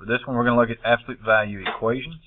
For this one, we're going to look at absolute value equations.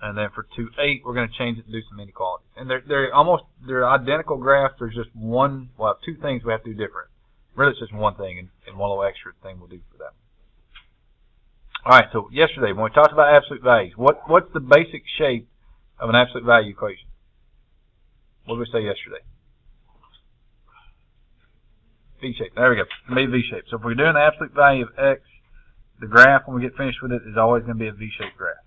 And then for 2.8, we're going to change it to do some inequalities. And they're identical graphs. There's just two things we have to do different. Really, it's just one thing, and one little extra thing we'll do for that. All right, so yesterday, when we talked about absolute values, what's the basic shape of an absolute value equation? What did we say yesterday? V-shape. There we go. It's going to be V-shape. So if we're doing the absolute value of x, the graph, when we get finished with it, is always going to be a V-shaped graph.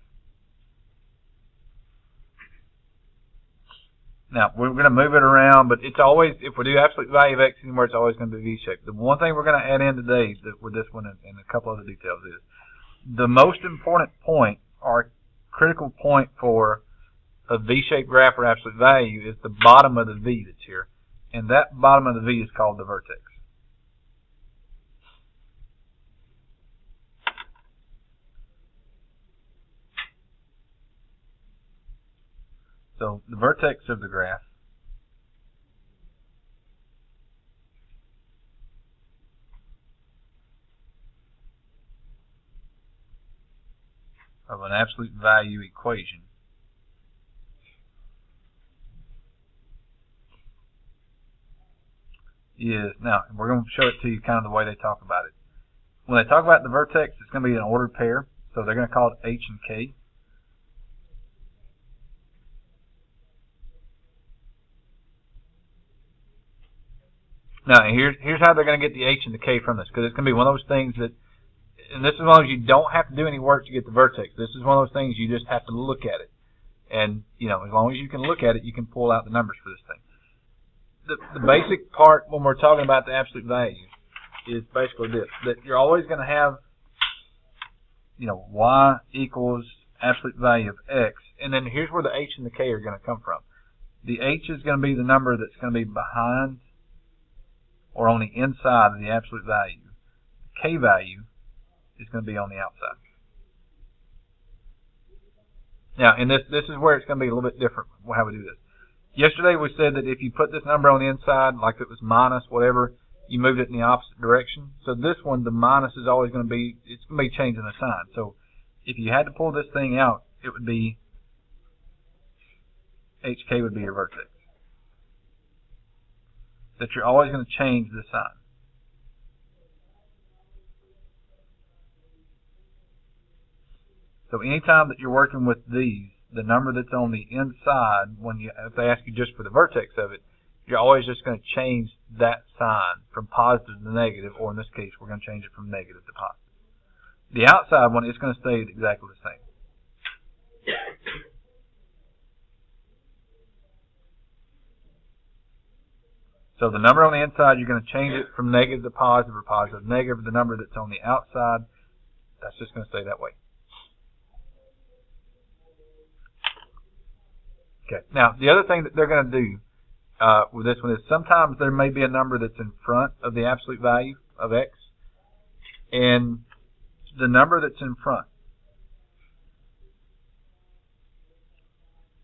Now, we're going to move it around, but it's always, if we do absolute value of x anywhere, it's always going to be V-shaped. The one thing we're going to add in today with this one and a couple other details is the most important point or critical point for a V-shaped graph or absolute value is the bottom of the V that's here. And that bottom of the V is called the vertex. So the vertex of the graph of an absolute value equation is, now we're going to show it to you kind of the way they talk about it. When they talk about the vertex, it's going to be an ordered pair, so they're going to call it H and K. Now, here's how they're going to get the H and the K from this, because it's going to be one of those things that, and this is one of those you don't have to do any work to get the vertex. This is one of those things you just have to look at it. And, you know, as long as you can look at it, you can pull out the numbers for this thing. The basic part when we're talking about the absolute value is basically this, that you're always going to have, you know, y equals absolute value of x, and then here's where the H and the K are going to come from. The H is going to be the number that's going to be behind or on the inside of the absolute value. The K value is going to be on the outside. Now, and this is where it's going to be a little bit different how we do this. Yesterday we said that if you put this number on the inside, like it was minus whatever, you moved it in the opposite direction. So this one, the minus is always going to be, it's going to be changing the sign. So if you had to pull this thing out, it would be, HK would be your vertex. That you're always going to change the sign. So anytime that you're working with these, the number that's on the inside, if they ask you just for the vertex of it, you're always just going to change that sign from positive to negative, or in this case, we're going to change it from negative to positive. The outside one is going to stay exactly the same. So the number on the inside, you're going to change it from negative to positive or positive to negative. The number that's on the outside, that's just going to stay that way. Okay. Now, the other thing that they're going to do with this one is sometimes there may be a number that's in front of the absolute value of x, and the number that's in front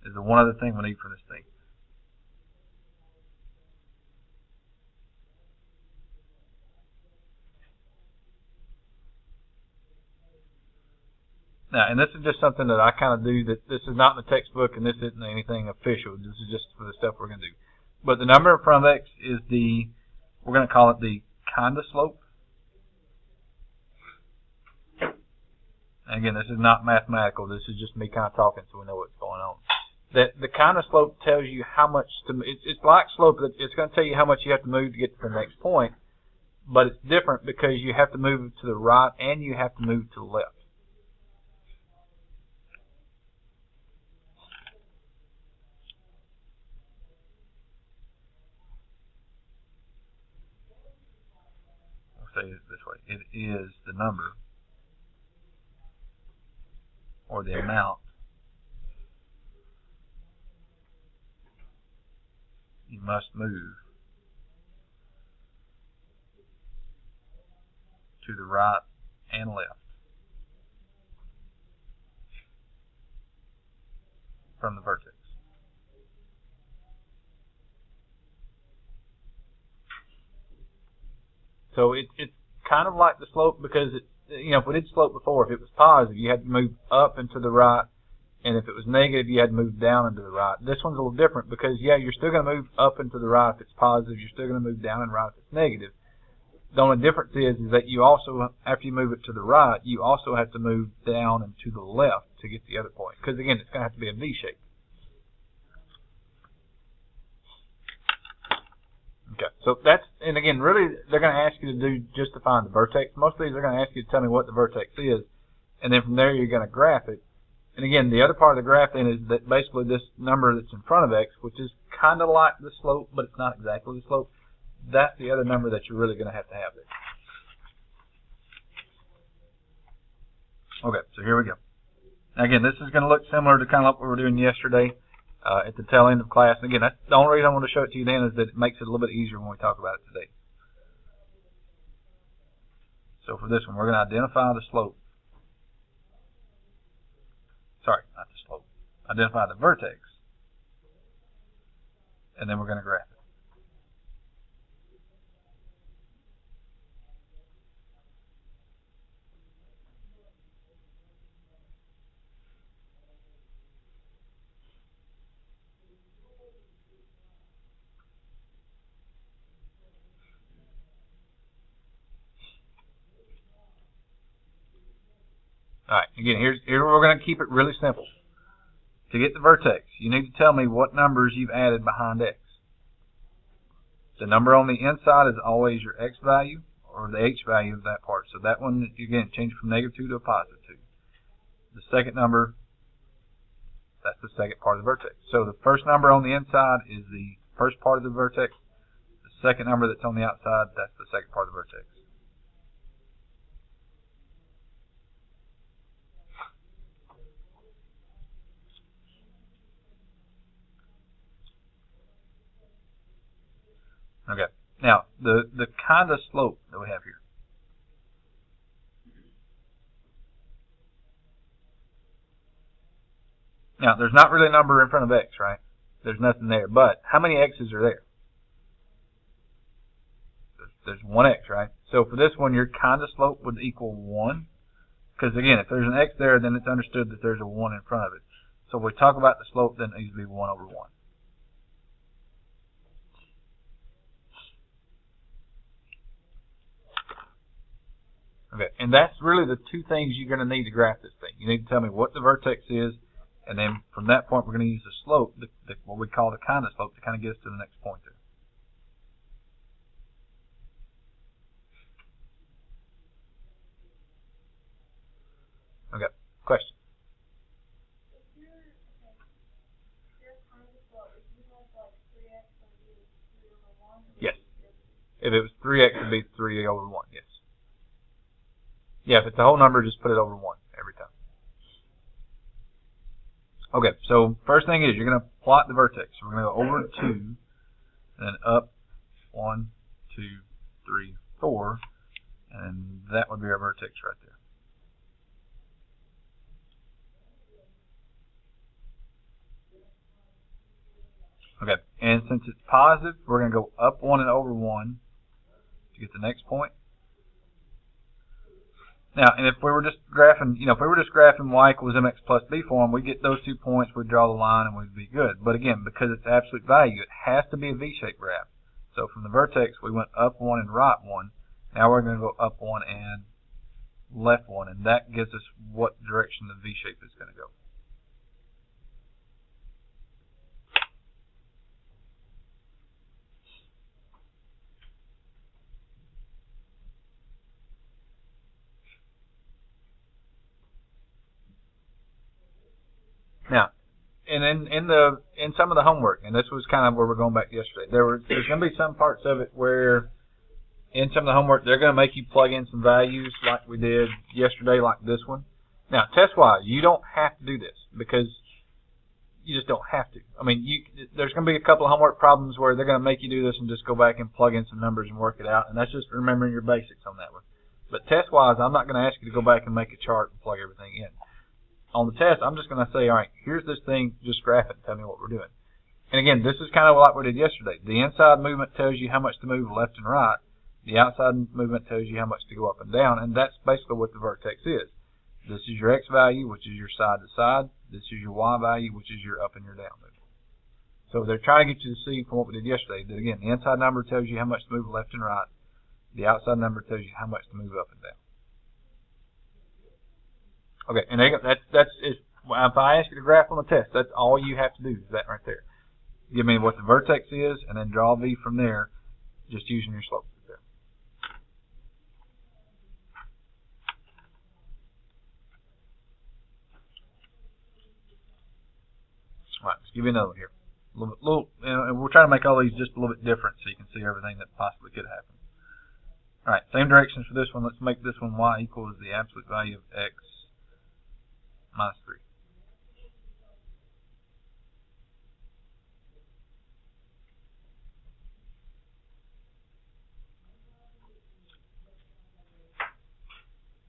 is the one other thing we need for this thing. Now, and this is just something that I kind of do, that this is not in the textbook and this isn't anything official. This is just for the stuff we're going to do. But the number in front of x is we're going to call it the kind of slope. And again, this is not mathematical. This is just me kind of talking so we know what's going on. That the kind of slope tells you how much to, it's like slope, it's going to tell you how much you have to move to get to the next point. But it's different because you have to move to the right and you have to move to the left. Say it this way. It is the number or the amount you must move to the right and left from the vertex. So it's kind of like the slope because if we did slope before, if it was positive, you had to move up and to the right, and if it was negative, you had to move down and to the right. This one's a little different because, yeah, you're still going to move up and to the right if it's positive. You're still going to move down and right if it's negative. The only difference is that you also, after you move it to the right, you also have to move down and to the left to get the other point. Because, again, it's going to have to be a V shape. Okay, so that's, and again, really, they're going to ask you to do just to find the vertex. Most of these are going to ask you to tell me what the vertex is, and then from there you're going to graph it. And again, the other part of the graph then is that basically this number that's in front of x, which is kind of like the slope, but it's not exactly the slope, that's the other number that you're really going to have there. Okay, so here we go. Now again, this is going to look similar to kind of what we were doing yesterday. At the tail end of class. And again, that's the only reason I want to show it to you then is that it makes it a little bit easier when we talk about it today. So for this one, we're going to identify the slope. Sorry, not the slope. Identify the vertex. And then we're going to graph it. Alright, again, here's where we're going to keep it really simple. To get the vertex, you need to tell me what numbers you've added behind x. The number on the inside is always your x value, or the h value of that part. So that one, again, change from -2 to a +2. The second number, that's the second part of the vertex. So the first number on the inside is the first part of the vertex. The second number that's on the outside, that's the second part of the vertex. Okay. Now, the kind of slope that we have here. Now, there's not really a number in front of x, right? There's nothing there. But how many x's are there? There's one x, right? So for this one, your kind of slope would equal 1. Because, again, if there's an x there, then it's understood that there's a 1 in front of it. So when we talk about the slope, then it needs to be 1 over 1. Okay, and that's really the two things you're going to need to graph this thing. You need to tell me what the vertex is, and then from that point we're going to use the slope, what we call the kind of slope, to kind of get us to the next point there. Okay, question? Yes. If it was 3x, it would be 3 over 1, yes. Yeah, if it's a whole number, just put it over 1 every time. Okay, so first thing is you're going to plot the vertex. So we're going to go over 2, and then up 1, 2, 3, 4, and that would be our vertex right there. Okay, and since it's positive, we're going to go up 1 and over 1 to get the next point. Now, and if we were just graphing, if we were just graphing y equals mx plus b form, we'd get those 2 points, we'd draw the line, and we'd be good. But again, because it's absolute value, it has to be a V-shaped graph. So from the vertex, we went up 1 and right 1. Now we're going to go up 1 and left 1, and that gives us what direction the V-shape is going to go. Now, and in some of the homework, and this was kind of where we're going back to yesterday, there's going to be some parts of it where in some of the homework they're going to make you plug in some values like we did yesterday, like this one. Now, test-wise, you don't have to do this because you just don't have to. I mean, there's going to be a couple of homework problems where they're going to make you do this and just go back and plug in some numbers and work it out, and that's just remembering your basics on that one. But test-wise, I'm not going to ask you to go back and make a chart and plug everything in. On the test, I'm just going to say, all right, here's this thing, just graph it and tell me what we're doing. And again, this is kind of like we did yesterday. The inside movement tells you how much to move left and right. The The outside movement tells you how much to go up and down, and that's basically what the vertex is. This is your x value, which is your side to side. This is your y value, which is your up and your down movement. So they're trying to get you to see from what we did yesterday that, again, the inside number tells you how much to move left and right. The outside number tells you how much to move up and down. Okay, and if I ask you to graph on the test, that's all you have to do is that right there. Give me what the vertex is, and then draw V from there, just using your slope there. All right, let's give you another one here. And we're trying to make all these just a little bit different so you can see everything that possibly could happen. All right, same directions for this one. Let's make this one y equals the absolute value of x minus 3.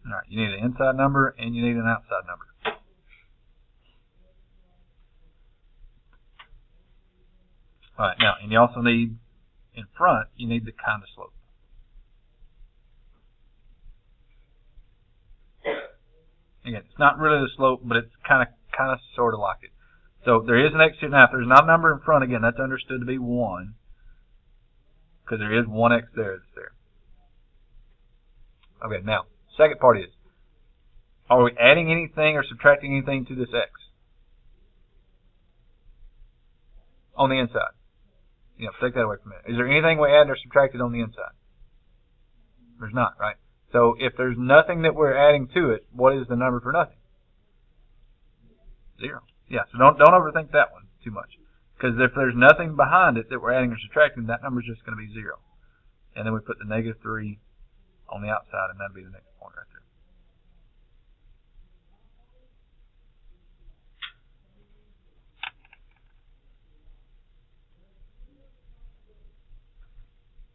All right, you need an inside number and you need an outside number. All right, now, and you also need, in front, you need the kind of slope. Again, it's not really the slope, but it's kind of sort of like it. So there is an x here. Now, if there's not a number in front, again, that's understood to be 1, because there is one x there that's there. Okay, now, second part is, are we adding anything or subtracting anything to this x? On the inside. You know, take that away from it. Is there anything we added or subtracted on the inside? There's not, right? So if there's nothing that we're adding to it, what is the number for nothing? 0. Yeah, so don't overthink that one too much. Because if there's nothing behind it that we're adding or subtracting, that number's just going to be 0. And then we put the -3 on the outside, and that'll be the next point right there.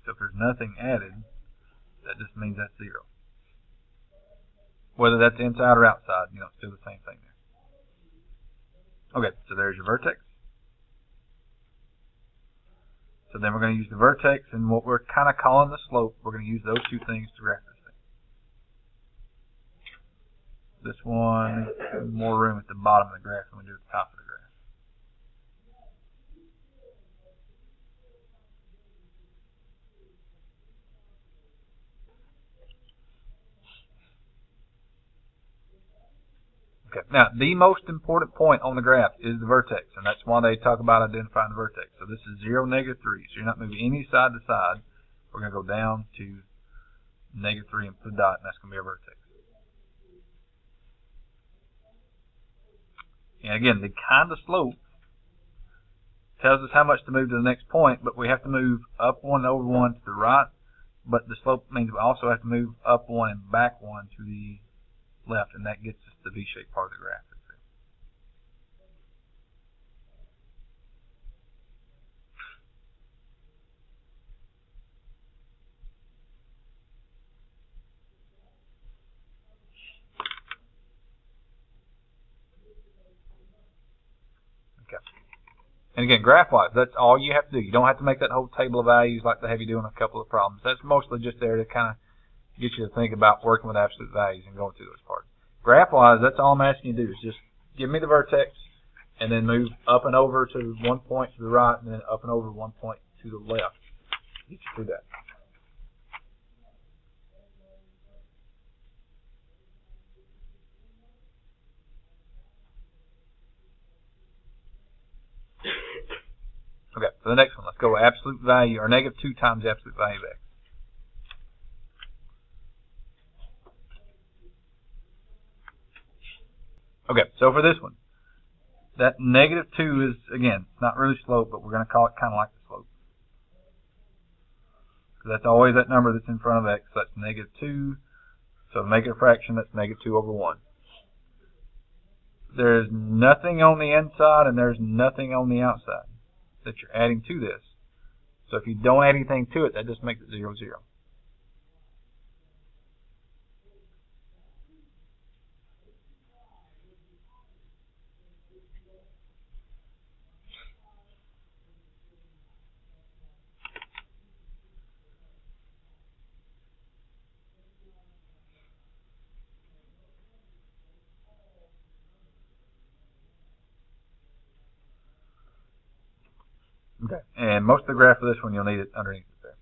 So if there's nothing added, that just means that's 0. Whether that's inside or outside, you know, it's still the same thing there. Okay, so there's your vertex. So then we're going to use the vertex and what we're kind of calling the slope. We're going to use those two things to graph this thing. This one, more room at the bottom of the graph than we do at the top of the graph. Okay, now the most important point on the graph is the vertex, and that's why they talk about identifying the vertex. So this is 0, -3, so you're not moving any side to side. We're going to go down to -3 and put a dot, and that's going to be our vertex. And again, the kind of slope tells us how much to move to the next point, but we have to move up 1 and over 1 to the right, but the slope means we also have to move up 1 and back 1 to the left, and that gets us the V-shaped part of the graph. Okay. And again, graph-wise, that's all you have to do. You don't have to make that whole table of values like they have you do in a couple of problems. That's mostly just there to kind of get you to think about working with absolute values and going through those parts. Graph-wise, that's all I'm asking you to do is just give me the vertex and then move up and over to 1 point to the right and then up and over 1 point to the left. Get you through that. Okay, so the next one, let's go absolute value, or -2 times the absolute value of x. Okay, so for this one, that -2 is, again, it's not really slope, but we're going to call it kind of like the slope. So that's always that number that's in front of x, so that's -2. So to make it a fraction, that's -2 over 1. There's nothing on the inside and there's nothing on the outside that you're adding to this. So if you don't add anything to it, that just makes it 0, 0. Okay. And most of the graph for this one, you'll need it underneath it there.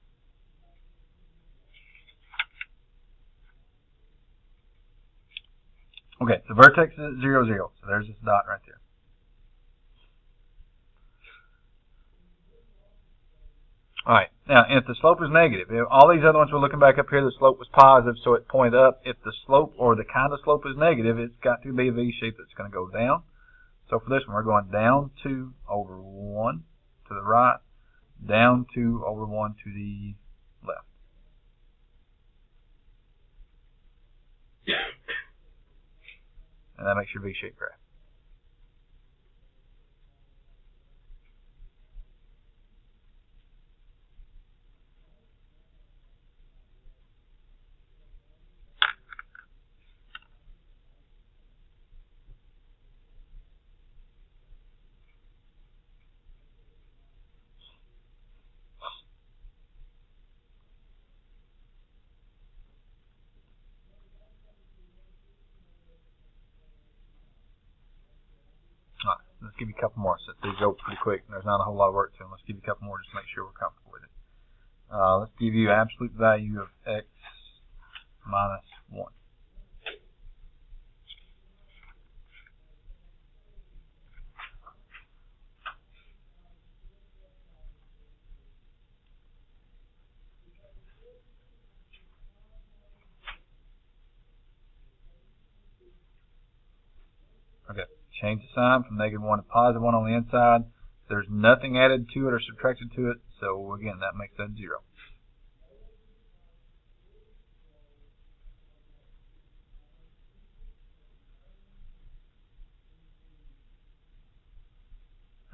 Okay, so vertex is at 0, 0. So there's this dot right there. Alright, now if the slope is negative, all these other ones we're looking back up here, the slope was positive, so it pointed up. If the slope or the kind of slope is negative, it's got to be a V shape that's going to go down. So for this one, we're going down 2 over 1 to the right, down 2 over 1 to the left. And that makes your V-shaped graph. Alright, let's give you a couple more since these go pretty quick and there's not a whole lot of work to them. Let's give you a couple more just to make sure we're comfortable with it. Let's give you absolute value of x minus 1. Okay, change the sign from negative 1 to positive 1 on the inside. There's nothing added to it or subtracted to it, so again, that makes that 0.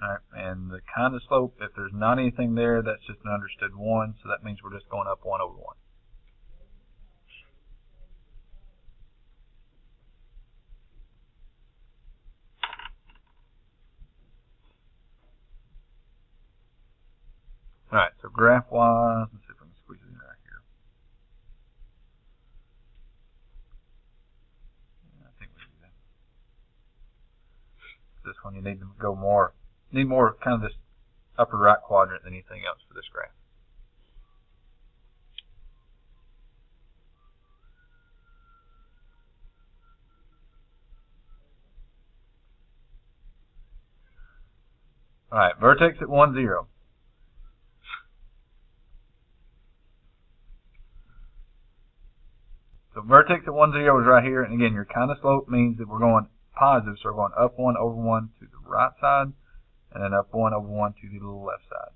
Alright, and the kind of slope, if there's not anything there, that's just an understood 1, so that means we're just going up 1 over 1. Alright, so graph-wise, let's see if we can squeeze it in right here. Yeah, I think we do that. This one you need to go more, kind of this upper right quadrant than anything else for this graph. Alright, vertex at 1, 0. So vertex at 1, 0 is right here, and again, your kind of slope means that we're going positive, so we're going up 1 over 1 to the right side, and then up 1 over 1 to the left side.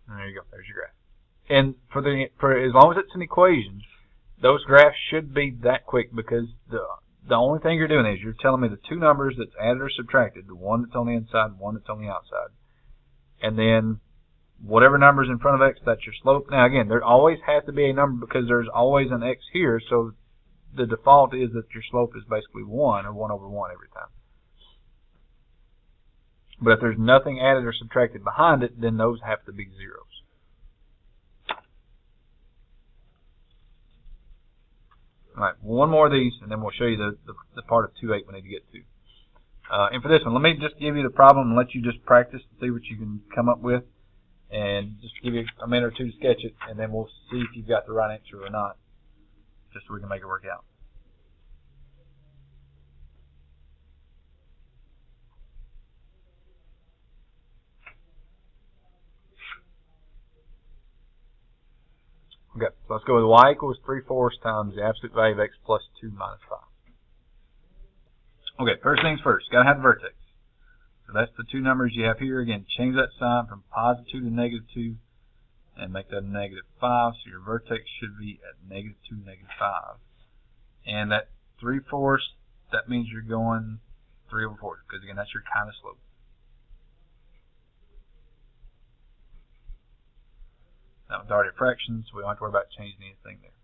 And there you go, there's your graph. And for as long as it's an equation, those graphs should be that quick, because the only thing you're doing is you're telling me the two numbers that's added or subtracted, the one that's on the inside, one that's on the outside. And then whatever number's in front of x, that's your slope. Now again, there always has to be a number because there's always an x here, so the default is that your slope is basically 1 or 1 over 1 every time. But if there's nothing added or subtracted behind it, then those have to be zeros. Alright, one more of these, and then we'll show you the part of 2.8 we need to get to. And for this one, let me just give you the problem and let you just practice and see what you can come up with. And just give you a minute or two to sketch it, and then we'll see if you've got the right answer or not, just so we can make it work out. Okay, so let's go with y equals 3/4 times the absolute value of x plus 2 minus 5. Okay, first things first, got to have the vertex. So that's the two numbers you have here. Again, change that sign from positive 2 to negative 2 and make that a negative 5. So your vertex should be at negative 2, negative 5. And that 3/4, that means you're going 3 over 4, because again, that's your kind of slope. Now with already fractions, we don't have to worry about changing anything there.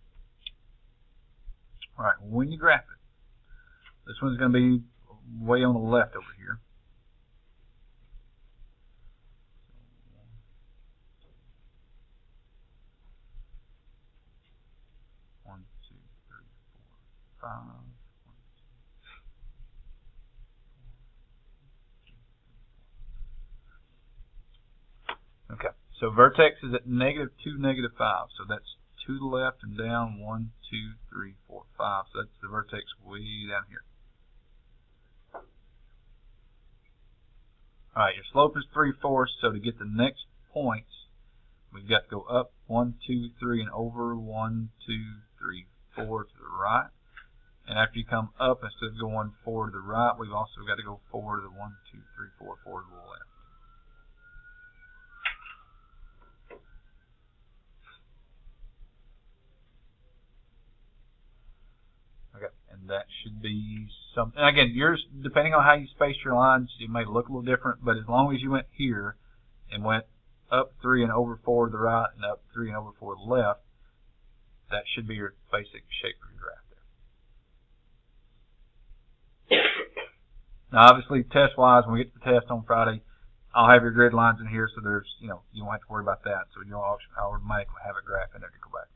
Alright, when you graph it, this one's going to be way on the left over here. One, two, three, four, 5. 1, 2. So vertex is at -2, -5. So that's to the left and down 1, 2, 3, 4, 5. So that's the vertex way down here. Alright, your slope is 3/4, so to get the next points, we've got to go up 1, 2, 3, and over 1, 2, 3, 4 to the right. And after you come up, instead of going 4 to the right, we've also got to go 4 to the 1, 2, 3, 4, 4 to the left. Okay, and that should be something. And again, yours, depending on how you space your lines, it may look a little different, but as long as you went here and went up 3 and over 4 to the right and up 3 and over 4 to the left, that should be your basic shape of your graph there. Now, obviously, test-wise, when we get to the test on Friday, I'll have your grid lines in here, so there's, you won't have to worry about that. So you'll automatically have a graph in there to go back.